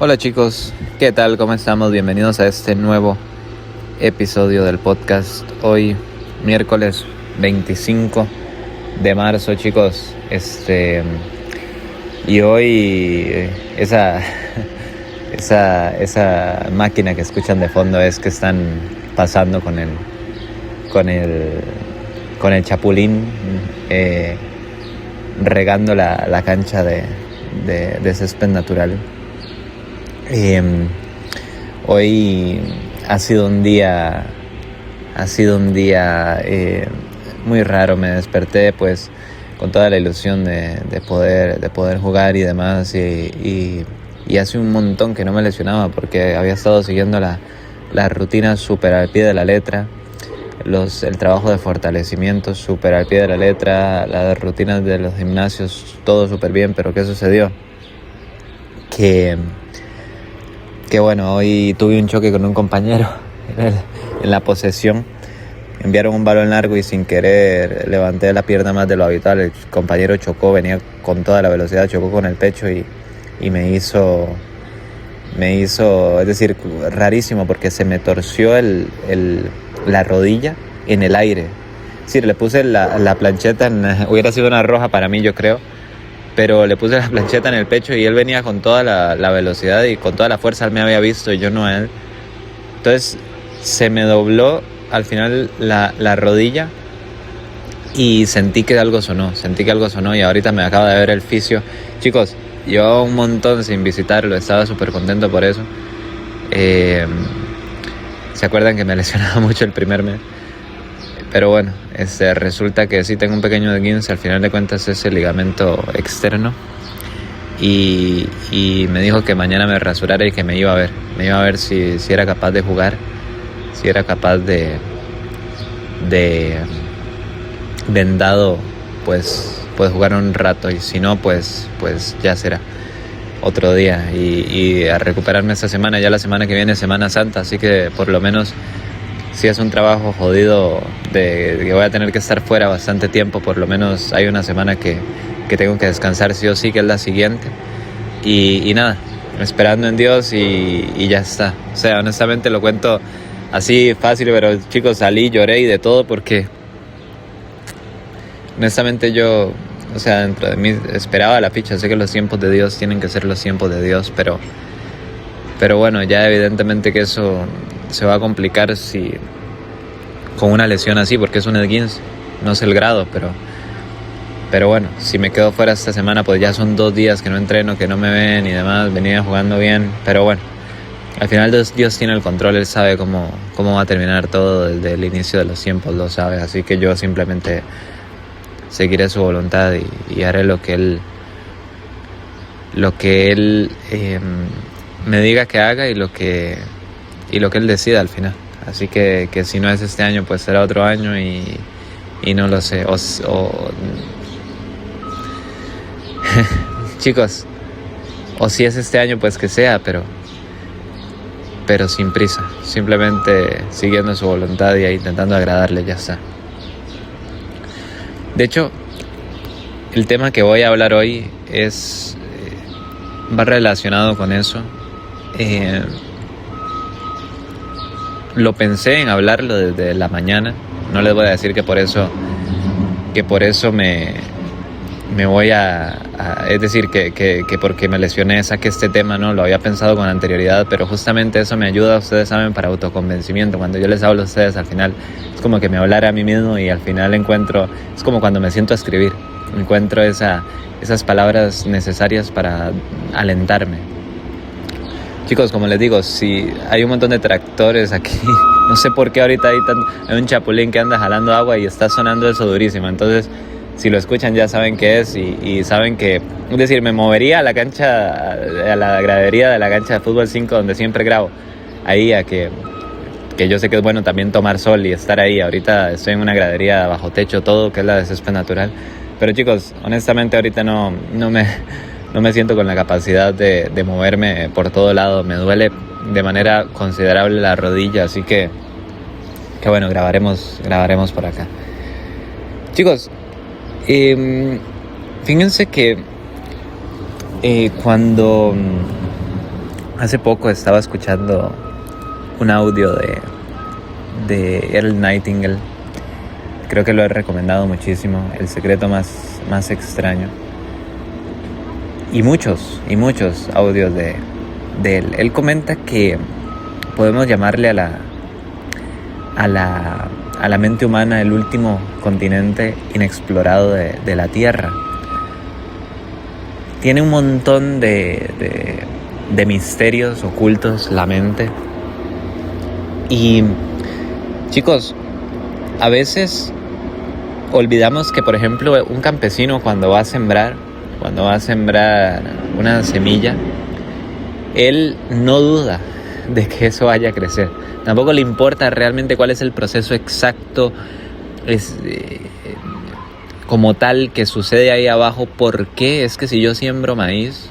Hola chicos, ¿qué tal? ¿Cómo estamos? Bienvenidos a este nuevo episodio del podcast. Hoy, miércoles 25 de marzo, chicos. Y hoy esa, esa máquina que escuchan de fondo es que están pasando con el, con el chapulín, regando la cancha de césped natural. Hoy ha sido un día muy raro. Me desperté pues con toda la ilusión de poder jugar y demás, y hace un montón que no me lesionaba porque había estado siguiendo la rutina súper al pie de la letra, el trabajo de fortalecimiento súper al pie de la letra, las rutinas de los gimnasios, todo súper bien. Pero ¿qué sucedió? Que bueno, hoy tuve un choque con un compañero en la posesión. Enviaron un balón largo y sin querer levanté la pierna más de lo habitual. El compañero chocó, venía con toda la velocidad, chocó con el pecho y me hizo, es decir, rarísimo porque se me torció la rodilla en el aire. Es decir, le puse la plancheta, hubiera sido una roja para mí, yo creo, pero le puse la plancheta en el pecho y él venía con toda la velocidad y con toda la fuerza. Él me había visto y yo no a él. Entonces se me dobló al final la rodilla y sentí que algo sonó y ahorita me acaba de ver el fisio. Chicos, llevaba un montón sin visitarlo, estaba súper contento por eso. ¿Se acuerdan que me lesionaba mucho el primer mes? Pero bueno, resulta que sí tengo un pequeño esguince. Al final de cuentas es el ligamento externo. Y me dijo que mañana me rasurara y que me iba a ver si era capaz de jugar, si era capaz de vendado pues jugar un rato, y si no pues ya será otro día, y a recuperarme esta semana. Ya la semana que viene es Semana Santa, así que por lo menos si es un trabajo jodido de que voy a tener que estar fuera bastante tiempo, por lo menos hay una semana que tengo que descansar sí o sí, que es la siguiente. Y nada, esperando en Dios y ya está. O sea, honestamente lo cuento así fácil, pero chicos, salí, lloré y de todo porque honestamente yo, o sea, dentro de mí esperaba la ficha. Sé que los tiempos de Dios tienen que ser los tiempos de Dios, pero bueno, ya evidentemente que eso se va a complicar si con una lesión así, porque es un esguince, no sé el grado, pero bueno, si me quedo fuera esta semana, pues ya son 2 días que no entreno, que no me ven y demás. Venía jugando bien, pero bueno, al final Dios tiene el control. Él sabe cómo va a terminar todo desde el inicio de los tiempos, lo sabe. Así que yo simplemente seguiré su voluntad y haré lo que él me diga que haga, y lo que él decida al final. Así que si no es este año, pues será otro año, y no lo sé. Chicos, o si es este año, pues que sea, pero sin prisa, simplemente siguiendo su voluntad y intentando agradarle, ya está. De hecho, el tema que voy a hablar hoy va relacionado con eso. Lo pensé en hablarlo desde la mañana. No les voy a decir que por eso me voy es decir, que porque me lesioné saqué este tema. No, lo había pensado con anterioridad, pero justamente eso me ayuda, ustedes saben, para autoconvencimiento. Cuando yo les hablo a ustedes, al final es como que me hablara a mí mismo, y al final es como cuando me siento a escribir, encuentro esas palabras necesarias para alentarme. Chicos, como les digo, si hay un montón de tractores aquí, no sé por qué ahorita hay un chapulín que anda jalando agua y está sonando eso durísimo. Entonces, si lo escuchan ya saben qué es, y saben que, es decir, me movería a la cancha, a la gradería de la cancha de fútbol 5 donde siempre grabo, ahí a que yo sé que es bueno también tomar sol y estar ahí. Ahorita estoy en una gradería bajo techo todo, que es la de césped natural. Pero chicos, honestamente ahorita no me siento con la capacidad de moverme por todo lado. Me duele de manera considerable la rodilla, así que bueno, grabaremos por acá. Chicos, fíjense que cuando Hace poco estaba escuchando un audio de Earl Nightingale. Creo que lo he recomendado muchísimo. El secreto más extraño. Y muchos audios de él. Él comenta que podemos llamarle a la mente humana el último continente inexplorado de la Tierra. Tiene un montón de misterios ocultos la mente. Y chicos, a veces olvidamos que, por ejemplo, un campesino cuando va a sembrar una semilla, él no duda de que eso vaya a crecer. Tampoco le importa realmente cuál es el proceso exacto como tal que sucede ahí abajo. Porque es que si yo siembro maíz,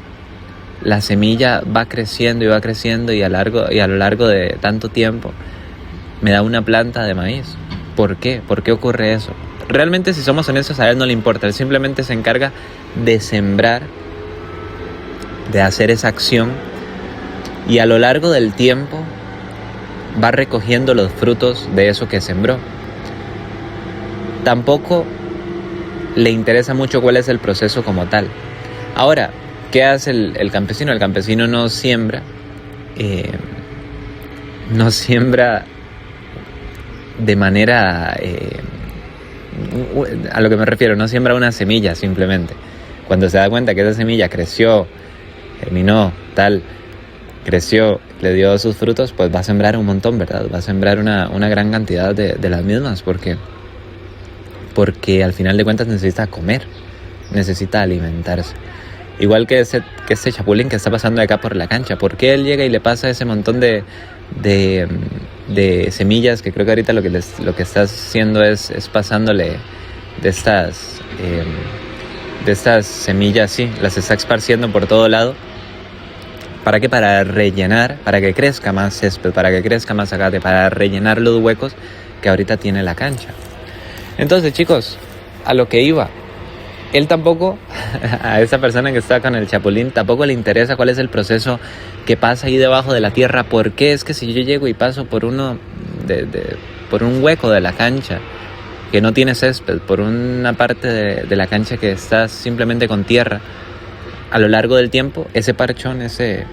la semilla va creciendo y a lo largo de tanto tiempo me da una planta de maíz. ¿Por qué? ¿Por qué ocurre eso? Realmente, si somos honestos, a él no le importa. Él simplemente se encarga de sembrar, de hacer esa acción, y a lo largo del tiempo va recogiendo los frutos de eso que sembró. Tampoco le interesa mucho cuál es el proceso como tal. Ahora, ¿qué hace el campesino? El campesino no siembra de manera... a lo que me refiero, no siembra una semilla simplemente. Cuando se da cuenta que esa semilla creció, germinó, creció, le dio sus frutos, pues va a sembrar un montón, ¿verdad? Va a sembrar una gran cantidad de las mismas, porque al final de cuentas necesita comer, necesita alimentarse. Igual que este chapulín que está pasando de acá por la cancha. ¿Por qué él llega y le pasa ese montón de semillas? Que creo que ahorita lo que está haciendo es pasándole de estas semillas, sí, las está esparciendo por todo lado. ¿Para qué? Para rellenar, para que crezca más césped, para que crezca más zacate, para rellenar los huecos que ahorita tiene la cancha. Entonces, chicos, a lo que iba, él tampoco, a esa persona que está con el chapulín, tampoco le interesa cuál es el proceso que pasa ahí debajo de la tierra. ¿Por qué? Es que si yo llego y paso por un hueco de la cancha que no tiene césped, por una parte de la cancha que está simplemente con tierra, a lo largo del tiempo, ese parchón, ese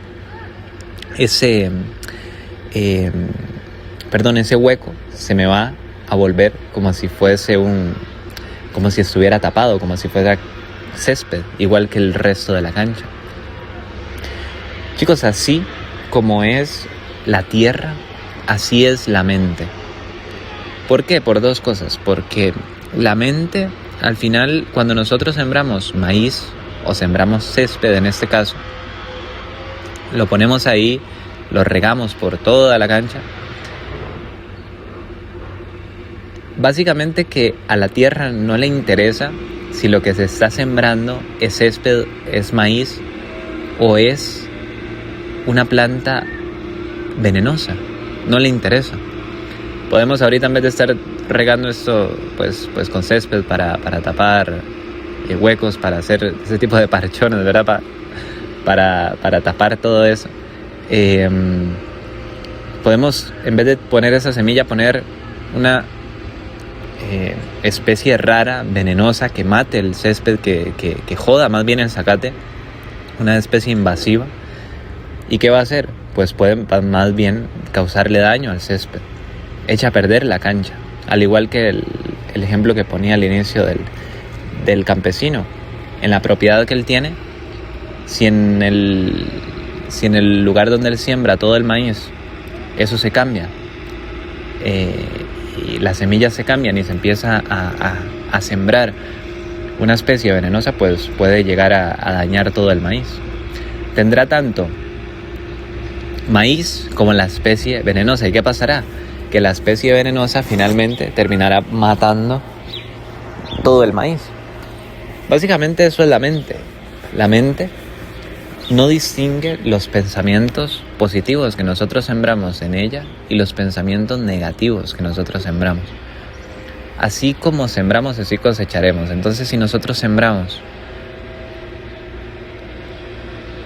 hueco se me va a volver como si estuviera tapado, como si fuera césped, igual que el resto de la cancha. Chicos, así como es la tierra, así es la mente. ¿Por qué? Por dos cosas. Porque la mente, al final, cuando nosotros sembramos maíz o sembramos césped en este caso, lo ponemos ahí, lo regamos por toda la cancha. Básicamente que a la tierra no le interesa si lo que se está sembrando es césped, es maíz o es una planta venenosa. No le interesa. Podemos ahorita, en vez de estar regando esto pues con césped para tapar huecos, para hacer ese tipo de parchones, ¿verdad? Para tapar todo eso, podemos, en vez de poner esa semilla, poner una especie rara, venenosa, que mate el césped, que joda más bien el zacate, una especie invasiva. ¿Y qué va a hacer? Pues puede más bien causarle daño al césped, echa a perder la cancha, al igual que el ejemplo que ponía al inicio del campesino. En la propiedad que él tiene, si en el lugar donde él siembra todo el maíz, eso se cambia, y las semillas se cambian y se empieza a sembrar una especie venenosa, pues puede llegar a dañar todo el maíz. Tendrá tanto maíz como la especie venenosa. ¿Y qué pasará? Que la especie venenosa finalmente terminará matando todo el maíz. Básicamente eso es la mente. La mente no distingue los pensamientos positivos que nosotros sembramos en ella y los pensamientos negativos que nosotros sembramos. Así como sembramos, así cosecharemos. Entonces, si nosotros sembramos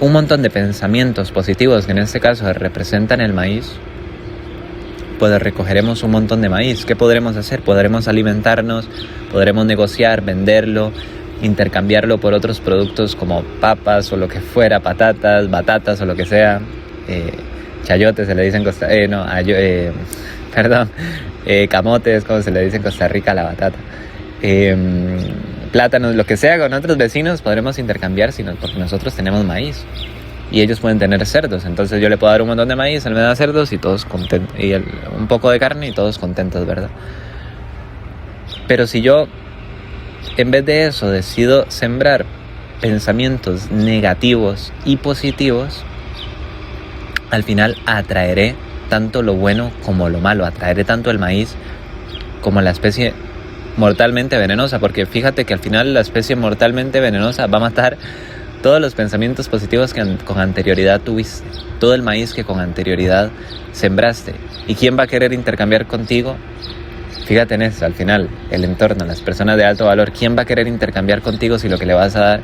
un montón de pensamientos positivos que en este caso representan el maíz, pues recogeremos un montón de maíz. ¿Qué podremos hacer? Podremos alimentarnos, podremos negociar, venderlo, intercambiarlo por otros productos como papas o lo que fuera, patatas, batatas o lo que sea, chayotes se le dice en camotes, como se le dice en Costa Rica a la batata, plátanos, lo que sea. Con otros vecinos podremos intercambiar, porque nosotros tenemos maíz y ellos pueden tener cerdos. Entonces yo le puedo dar un montón de maíz, él me da cerdos y todos contentos, y un poco de carne y todos contentos, ¿verdad? Pero si yo en vez de eso decido sembrar pensamientos negativos y positivos, al final atraeré tanto lo bueno como lo malo, atraeré tanto el maíz como la especie mortalmente venenosa, porque fíjate que al final la especie mortalmente venenosa va a matar todos los pensamientos positivos que con anterioridad tuviste, todo el maíz que con anterioridad sembraste. ¿Y quién va a querer intercambiar contigo? Fíjate en eso, al final, el entorno, las personas de alto valor, ¿quién va a querer intercambiar contigo si lo que le vas a dar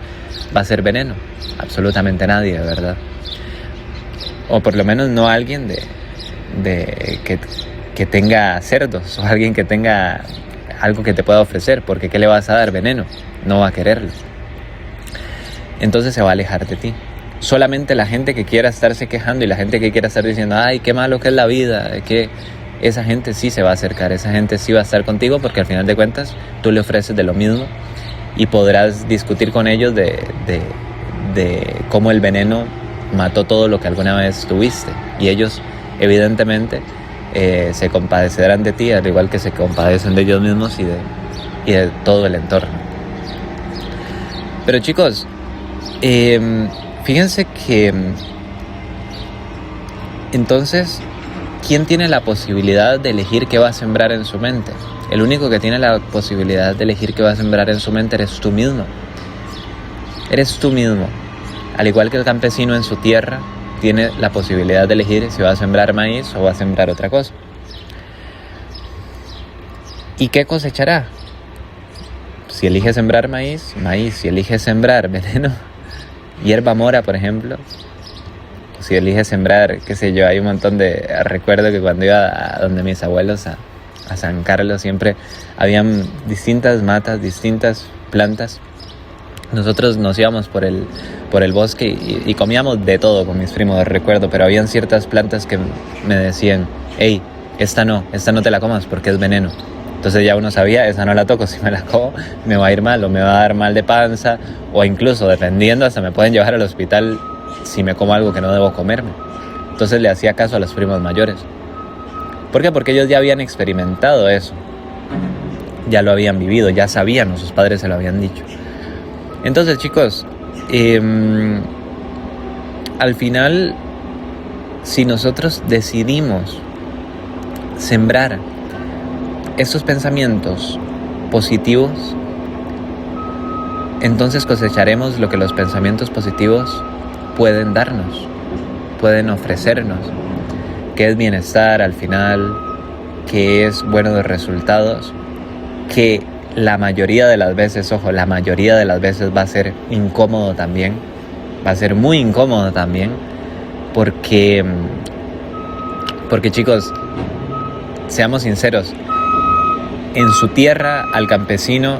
va a ser veneno? Absolutamente nadie, ¿verdad? O por lo menos no alguien que tenga cerdos, o alguien que tenga algo que te pueda ofrecer, porque ¿qué le vas a dar? Veneno, no va a quererlo. Entonces se va a alejar de ti. Solamente la gente que quiera estarse quejando y la gente que quiera estar diciendo, ay, qué malo que es la vida, que esa gente sí se va a acercar, esa gente sí va a estar contigo, porque al final de cuentas tú le ofreces de lo mismo y podrás discutir con ellos de cómo el veneno mató todo lo que alguna vez tuviste, y ellos evidentemente se compadecerán de ti, al igual que se compadecen de ellos mismos y de todo el entorno. Pero chicos, fíjense que entonces, ¿quién tiene la posibilidad de elegir qué va a sembrar en su mente? El único que tiene la posibilidad de elegir qué va a sembrar en su mente eres tú mismo. Eres tú mismo. Al igual que el campesino en su tierra tiene la posibilidad de elegir si va a sembrar maíz o va a sembrar otra cosa. ¿Y qué cosechará? Si elige sembrar maíz, maíz. Si elige sembrar veneno, hierba mora, por ejemplo. Si elige sembrar, qué sé yo, hay un montón de... Recuerdo que cuando iba a donde mis abuelos, a San Carlos, siempre habían distintas matas, distintas plantas. Nosotros nos íbamos por el bosque y comíamos de todo con mis primos, recuerdo, pero habían ciertas plantas que me decían, hey, esta no te la comas porque es veneno. Entonces ya uno sabía, esa no la toco, si me la como me va a ir mal, o me va a dar mal de panza, o incluso, dependiendo, hasta me pueden llevar al hospital si me como algo que no debo comerme. Entonces le hacía caso a los primos mayores. ¿Por qué? Porque ellos ya habían experimentado eso, ya lo habían vivido, ya sabían, o sus padres se lo habían dicho. Entonces, chicos, al final, si nosotros decidimos sembrar esos pensamientos positivos, entonces cosecharemos lo que los pensamientos positivos pueden darnos, pueden ofrecernos, que es bienestar al final, que es buenos resultados, que la mayoría de las veces, ojo, la mayoría de las veces va a ser incómodo también, va a ser muy incómodo también, porque chicos, seamos sinceros, en su tierra al campesino,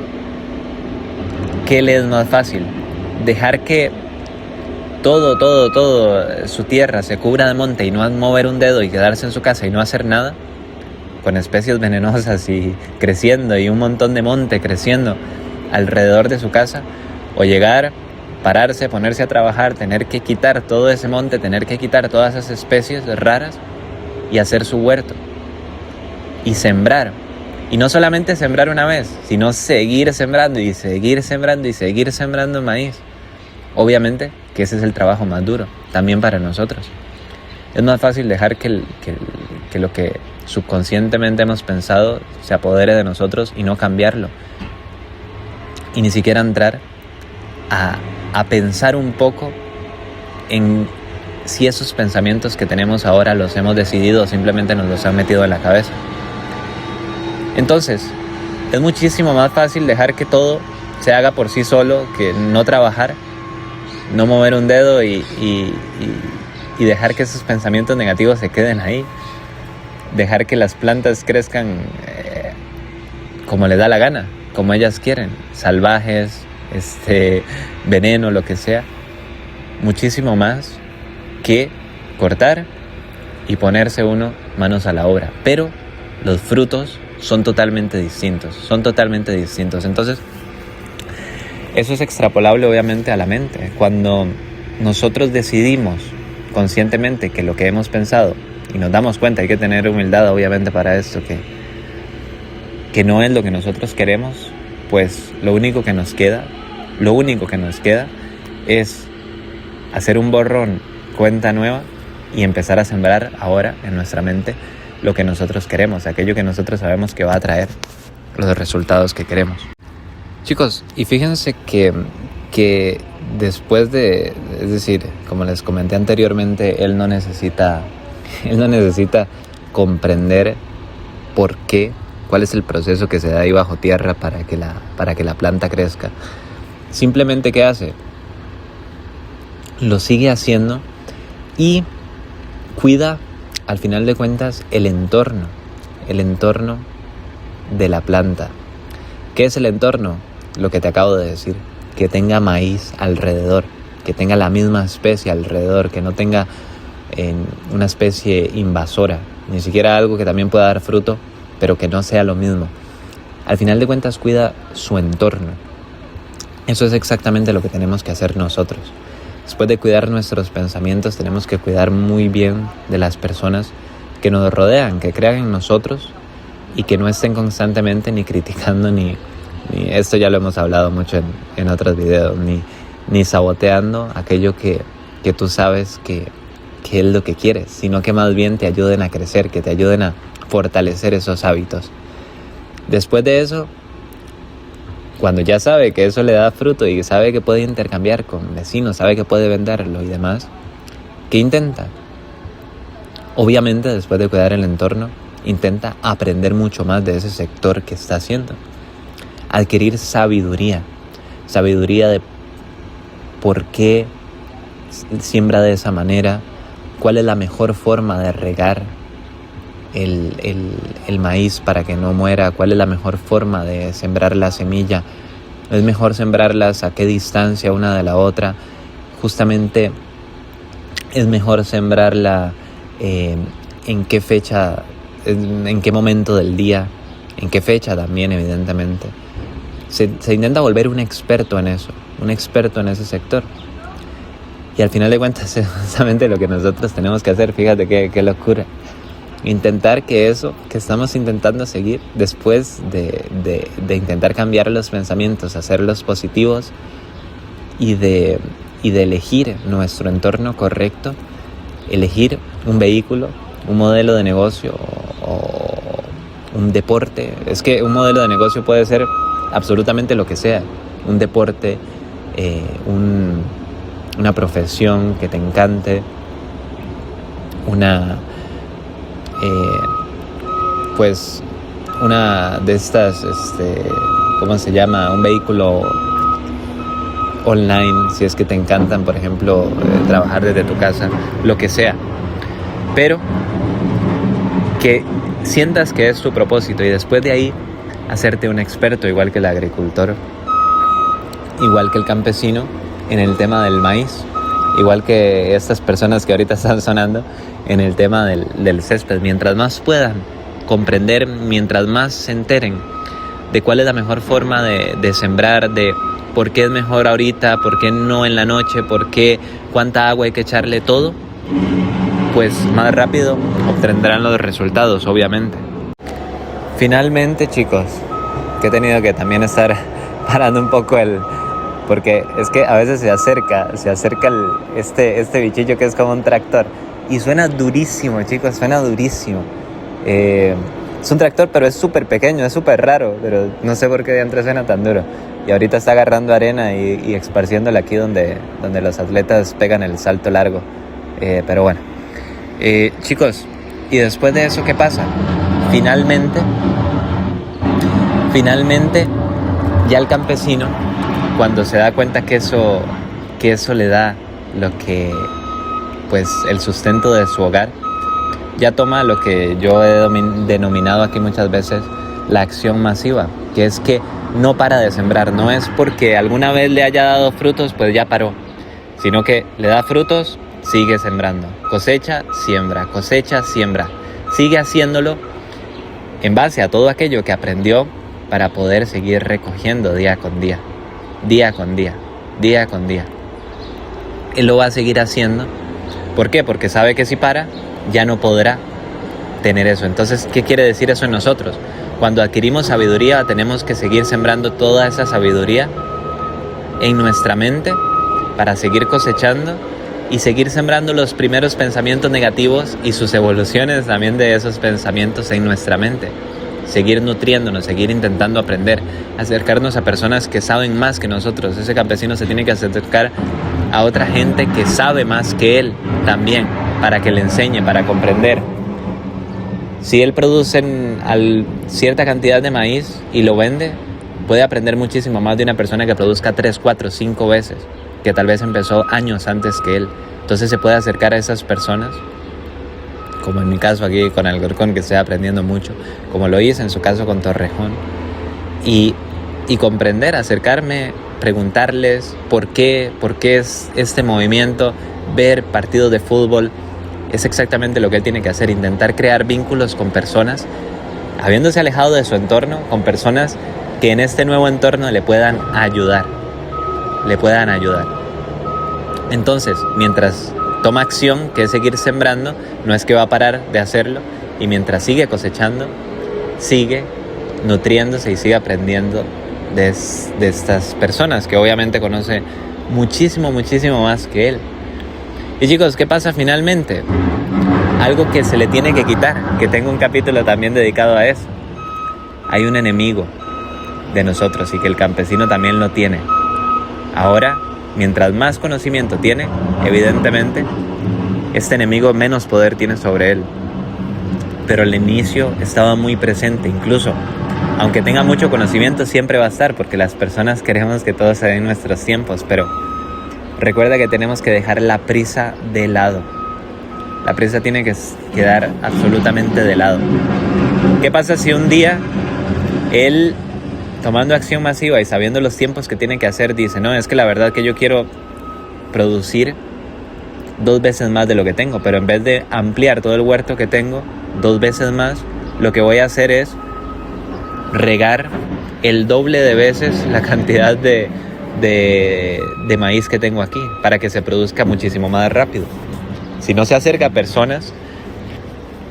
¿qué le es más fácil? Dejar que todo su tierra se cubra de monte y no mover un dedo y quedarse en su casa y no hacer nada, con especies venenosas y creciendo y un montón de monte creciendo alrededor de su casa, o llegar, pararse, ponerse a trabajar, tener que quitar todo ese monte, tener que quitar todas esas especies raras y hacer su huerto y sembrar. Y no solamente sembrar una vez, sino seguir sembrando y seguir sembrando y seguir sembrando maíz. Obviamente que ese es el trabajo más duro, también para nosotros. Es más fácil dejar que lo que subconscientemente hemos pensado se apodere de nosotros y no cambiarlo. Y ni siquiera entrar a pensar un poco en si esos pensamientos que tenemos ahora los hemos decidido o simplemente nos los han metido en la cabeza. Entonces, es muchísimo más fácil dejar que todo se haga por sí solo, que no trabajar no mover un dedo y dejar que esos pensamientos negativos se queden ahí. Dejar que las plantas crezcan como les da la gana, como ellas quieren, salvajes, veneno, lo que sea. Muchísimo más que cortar y ponerse uno manos a la obra. Pero los frutos son totalmente distintos. Entonces, eso es extrapolable obviamente a la mente. Cuando nosotros decidimos conscientemente que lo que hemos pensado, y nos damos cuenta, hay que tener humildad obviamente para esto, que no es lo que nosotros queremos, pues lo único que nos queda es hacer un borrón, cuenta nueva, y empezar a sembrar ahora en nuestra mente lo que nosotros queremos, aquello que nosotros sabemos que va a traer los resultados que queremos. Chicos, y fíjense que después es decir, como les comenté anteriormente, él no necesita comprender por qué, cuál es el proceso que se da ahí bajo tierra para que la planta crezca. Simplemente, ¿qué hace? Lo sigue haciendo y cuida, al final de cuentas, el entorno de la planta. ¿Qué es el entorno? Lo que te acabo de decir, que tenga maíz alrededor, que tenga la misma especie alrededor, que no tenga una especie invasora, ni siquiera algo que también pueda dar fruto, pero que no sea lo mismo. Al final de cuentas, cuida su entorno. Eso es exactamente lo que tenemos que hacer nosotros. Después de cuidar nuestros pensamientos, tenemos que cuidar muy bien de las personas que nos rodean, que crean en nosotros y que no estén constantemente ni criticando, ni esto ya lo hemos hablado mucho en otros videos, ni saboteando aquello que tú sabes que es lo que quieres, sino que más bien te ayuden a crecer, que te ayuden a fortalecer esos hábitos. Después de eso, cuando ya sabe que eso le da fruto y sabe que puede intercambiar con vecinos, sabe que puede venderlo y demás, ¿qué intenta? Obviamente, después de cuidar el entorno, intenta aprender mucho más de ese sector que está haciendo. Adquirir sabiduría de por qué siembra de esa manera, cuál es la mejor forma de regar el maíz para que no muera, cuál es la mejor forma de sembrar la semilla, es mejor sembrarlas a qué distancia una de la otra, justamente es mejor sembrarla en qué fecha, en qué momento del día, en qué fecha también, evidentemente. Se intenta volver un experto en eso, un experto en ese sector. Y al final de cuentas es justamente lo que nosotros tenemos que hacer. Fíjate qué locura. Intentar que eso que estamos intentando seguir, después de intentar cambiar los pensamientos, hacerlos positivos y de elegir nuestro entorno correcto, elegir un vehículo, un modelo de negocio o un deporte. Es que un modelo de negocio puede ser absolutamente lo que sea, un deporte, una profesión que te encante, una de estas, ¿cómo se llama? Un vehículo online, si es que te encantan, por ejemplo, trabajar desde tu casa, lo que sea. Pero que sientas que es tu propósito y después de ahí hacerte un experto, igual que el agricultor, igual que el campesino, en el tema del maíz, igual que estas personas que ahorita están sonando en el tema del césped. Mientras más puedan comprender, mientras más se enteren de cuál es la mejor forma de sembrar, de por qué es mejor ahorita, por qué no en la noche, por qué, cuánta agua hay que echarle, todo, pues más rápido obtendrán los resultados, obviamente. Finalmente, chicos, que he tenido que también estar parando un poco porque es que a veces se acerca este bichillo que es como un tractor y suena durísimo, chicos, suena durísimo. Es un tractor, pero es súper pequeño, es súper raro, pero no sé por qué diantre suena tan duro. Y ahorita está agarrando arena y esparciéndola aquí donde los atletas pegan el salto largo. Pero bueno, chicos, y después de eso, ¿qué pasa? Finalmente, ya el campesino, cuando se da cuenta que que eso le da lo que, pues, el sustento de su hogar, ya toma lo que yo he denominado aquí muchas veces la acción masiva, que es que no para de sembrar. No es porque alguna vez le haya dado frutos, pues ya paró, sino que le da frutos, sigue sembrando, cosecha, siembra, sigue haciéndolo en base a todo aquello que aprendió para poder seguir recogiendo día con día. Él lo va a seguir haciendo. ¿Por qué? Porque sabe que si para, ya no podrá tener eso. Entonces, ¿qué quiere decir eso en nosotros? Cuando adquirimos sabiduría, tenemos que seguir sembrando toda esa sabiduría en nuestra mente para seguir cosechando y seguir sembrando los primeros pensamientos negativos y sus evoluciones también de esos pensamientos en nuestra mente. Seguir nutriéndonos, seguir intentando aprender, acercarnos a personas que saben más que nosotros. Ese campesino se tiene que acercar a otra gente que sabe más que él también, para que le enseñe, para comprender. Si él produce cierta cantidad de maíz y lo vende, puede aprender muchísimo más de una persona que produzca 3, 4, 5 veces, que tal vez empezó años antes que él. Entonces se puede acercar a esas personas, como en mi caso aquí con Alcorcón, que estoy aprendiendo mucho, como lo hice en su caso con Torrejón, y comprender, acercarme, preguntarles por qué es este movimiento, ver partidos de fútbol. Es exactamente lo que él tiene que hacer, intentar crear vínculos con personas, habiéndose alejado de su entorno, con personas que en este nuevo entorno le puedan ayudar. Entonces, mientras toma acción, que es seguir sembrando, no es que va a parar de hacerlo, y mientras sigue cosechando, sigue nutriéndose y sigue aprendiendo de estas personas que obviamente conoce muchísimo más que él. Y chicos, ¿qué pasa finalmente? Algo que se le tiene que quitar, que tengo un capítulo también dedicado a eso. Hay un enemigo de nosotros y que el campesino también lo tiene. Ahora, mientras más conocimiento tiene, evidentemente, este enemigo menos poder tiene sobre él. Pero al inicio estaba muy presente, incluso aunque tenga mucho conocimiento, siempre va a estar, porque las personas queremos que todo se dé en nuestros tiempos, pero recuerda que tenemos que dejar la prisa de lado. La prisa tiene que quedar absolutamente de lado. ¿Qué pasa si un día él, tomando acción masiva y sabiendo los tiempos que tiene que hacer, dice, no, es que la verdad que yo quiero producir 2 veces más de lo que tengo, pero en vez de ampliar todo el huerto que tengo 2 veces más, lo que voy a hacer es regar el doble de veces la cantidad de maíz que tengo aquí, para que se produzca muchísimo más rápido? Si no se acerca a personas,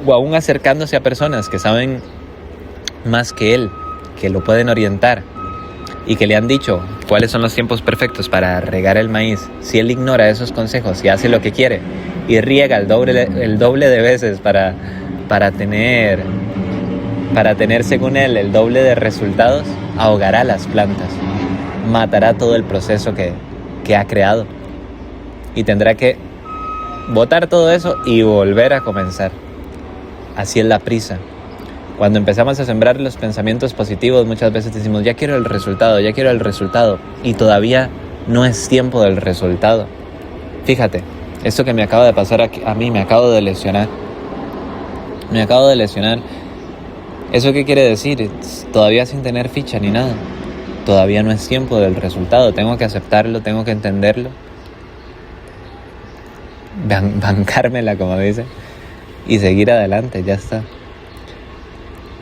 o aún acercándose a personas que saben más que él, que lo pueden orientar y que le han dicho cuáles son los tiempos perfectos para regar el maíz, si él ignora esos consejos y hace lo que quiere y riega el doble de veces para tener según él el doble de resultados, ahogará las plantas, matará todo el proceso que ha creado y tendrá que botar todo eso y volver a comenzar. Así es la prisa. Cuando empezamos a sembrar los pensamientos positivos, muchas veces decimos, ya quiero el resultado, y todavía no es tiempo del resultado. Fíjate, esto que me acaba de pasar a mí, me acabo de lesionar. ¿Eso qué quiere decir? Todavía sin tener ficha ni nada. Todavía no es tiempo del resultado. Tengo que aceptarlo, tengo que entenderlo, bancármela, como dice, y seguir adelante, ya está.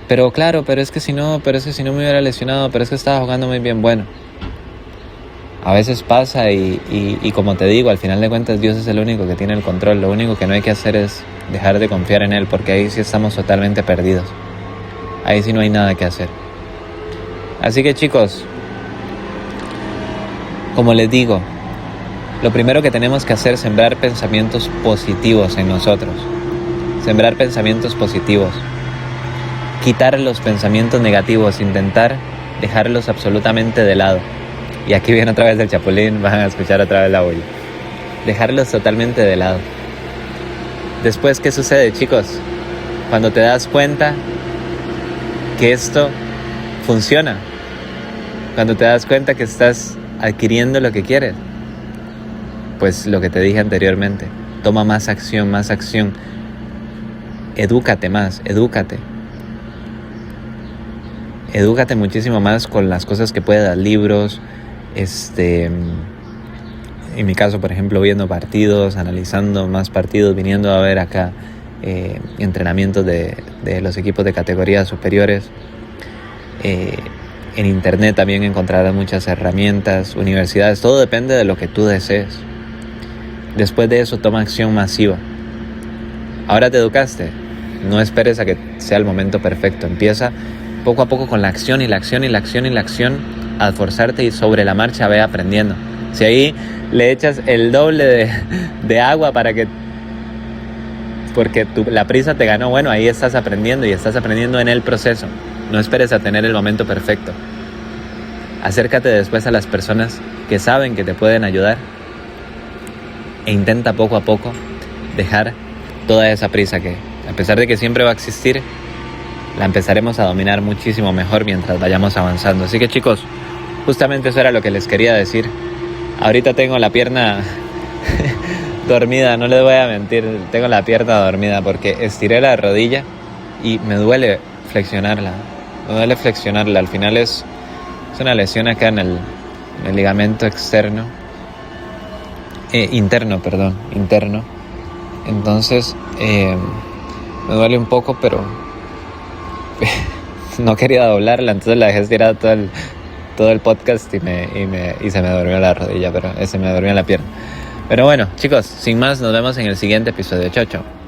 Pero claro, pero es que si no me hubiera lesionado, pero es que estaba jugando muy bien. Bueno, a veces pasa y como te digo, al final de cuentas Dios es el único que tiene el control. Lo único que no hay que hacer es dejar de confiar en Él, porque ahí sí estamos totalmente perdidos. Ahí sí no hay nada que hacer. Así que chicos, como les digo, lo primero que tenemos que hacer es sembrar pensamientos positivos en nosotros. Sembrar pensamientos positivos. Quitar los pensamientos negativos, intentar dejarlos absolutamente de lado. Y aquí viene otra vez el chapulín, van a escuchar otra vez la bulla. Dejarlos totalmente de lado. Después, ¿qué sucede, chicos? Cuando te das cuenta que esto funciona, cuando te das cuenta que estás adquiriendo lo que quieres, pues lo que te dije anteriormente, toma más acción, edúcate más, edúcate muchísimo más con las cosas que puedas, libros, en mi caso, por ejemplo, viendo partidos, analizando más partidos, viniendo a ver acá entrenamientos de los equipos de categorías superiores. En internet también encontrarás muchas herramientas, universidades, todo depende de lo que tú desees. Después de eso, toma acción masiva. Ahora te educaste, no esperes a que sea el momento perfecto. Empieza poco a poco con la acción, a esforzarte, y sobre la marcha ve aprendiendo. Si ahí le echas el doble de agua porque la prisa te ganó, bueno, ahí estás aprendiendo, y estás aprendiendo en el proceso. No esperes a tener el momento perfecto. Acércate después a las personas que saben que te pueden ayudar e intenta poco a poco dejar toda esa prisa que, a pesar de que siempre va a existir, la empezaremos a dominar muchísimo mejor mientras vayamos avanzando. Así que, chicos, justamente eso era lo que les quería decir. Ahorita tengo la pierna dormida, no les voy a mentir, tengo la pierna dormida porque estiré la rodilla y me duele flexionarla. Al final es una lesión acá en el ligamento interno. Entonces me duele un poco, pero no quería doblarla, entonces la dejé estirada todo el podcast y se me durmió la rodilla, se me durmió la pierna. Pero bueno, chicos, sin más, nos vemos en el siguiente episodio. Chao, chao.